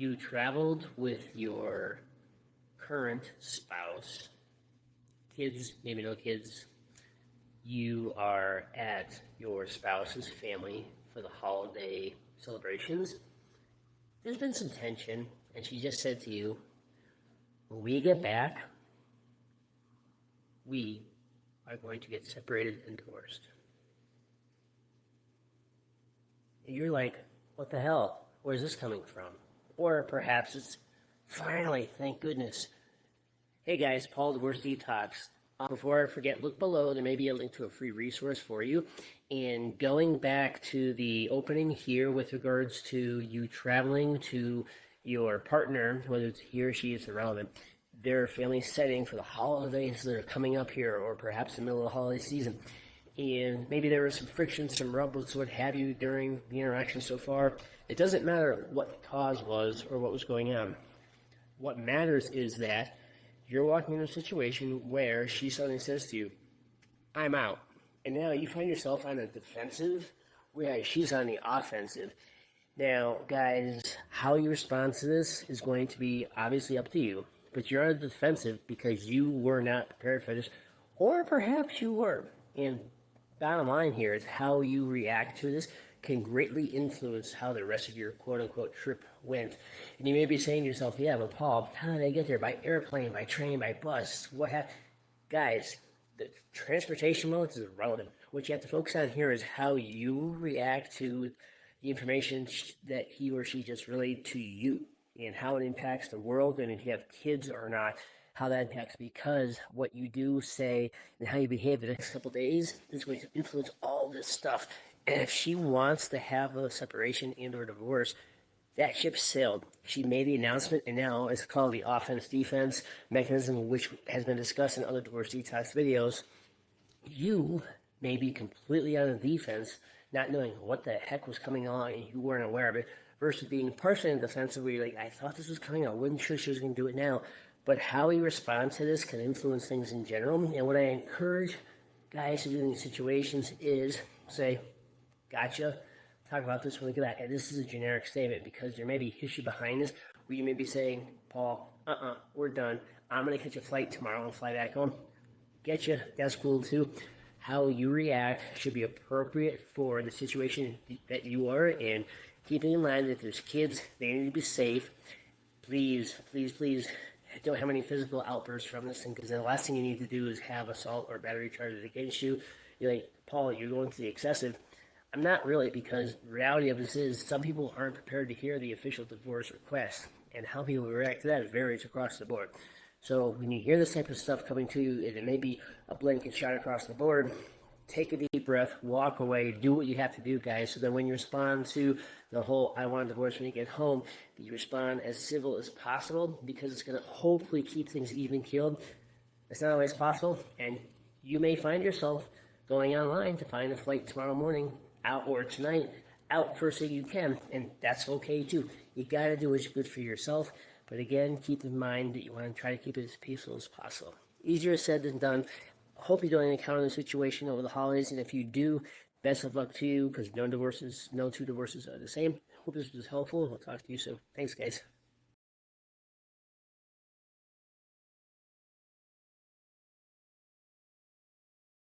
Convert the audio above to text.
You traveled with your current spouse, kids, maybe no kids. You are at your spouse's family for the holiday celebrations. There's been some tension, and she just said to you, when we get back, we are going to get separated and divorced. And you're like, what the hell? Where's this coming from? Or perhaps it's, finally, thank goodness. Hey guys, Paul, Divorce Detox. Before I forget, look below. There may be a link to a free resource for you. And going back to the opening here with regards to you traveling to your partner, whether it's he or she is irrelevant, their family setting for the holidays that are coming up here, or perhaps the middle of the holiday season. And maybe there was some friction, some rumbles, what have you, during the interaction so far. It doesn't matter what the cause was or what was going on. What matters is that you're walking into a situation where she suddenly says to you, I'm out. And now you find yourself on the defensive, whereas she's on the offensive. Now, guys, how you respond to this is going to be obviously up to you. But you're on the defensive because you were not prepared for this, or perhaps you were. And bottom line here is how you react to this can greatly influence how the rest of your quote-unquote trip went. And you may be saying to yourself, yeah, but Paul, how did I get there? By airplane, by train, by bus? What happened? Guys, the transportation mode is irrelevant. What you have to focus on here is how you react to the information that he or she just relayed to you, and how it impacts the world, and if you have kids or not, how that impacts, because what you do, say, and how you behave the next couple days is going to influence all this stuff. And if she wants to have a separation and or divorce, that ship sailed. She made the announcement, and now it's called the offense-defense mechanism, which has been discussed in other Divorce Detox videos. You may be completely on the defense, not knowing what the heck was coming along, and you weren't aware of it, versus being partially in the defensive where you're like, I thought this was coming, I wasn't sure she was going to do it now. But how we respond to this can influence things in general. And what I encourage guys to do in these situations is say, gotcha, talk about this when we get back. And this is a generic statement because there may be issue behind this where you may be saying, Paul, we're done. I'm going to catch a flight tomorrow and fly back home. Get you, that's cool too. How you react should be appropriate for the situation that you are in. Keeping in mind that if there's kids, they need to be safe. Please, please, please don't have any physical outbursts from this thing, because the last thing you need to do is have assault or battery charges against you. You're like, Paul, you're going to the excessive. I'm not really, because the reality of this is some people aren't prepared to hear the official divorce request, and how people react to that varies across the board. So when you hear this type of stuff coming to you, and it may be a blanket shot across the board, take a deep breath, walk away, do what you have to do, guys, so that when you respond to the whole I want a divorce when you get home, that you respond as civil as possible, because it's going to hopefully keep things even-keeled. It's not always possible, and you may find yourself going online to find a flight tomorrow morning, out, or tonight, out first thing you can, and that's okay too. You got to do what's good for yourself, but again, keep in mind that you want to try to keep it as peaceful as possible. Easier said than done. Hope you don't encounter the situation over the holidays, and if you do, best of luck to you, because no two divorces are the same. Hope this was helpful. I'll talk to you soon. Thanks, guys.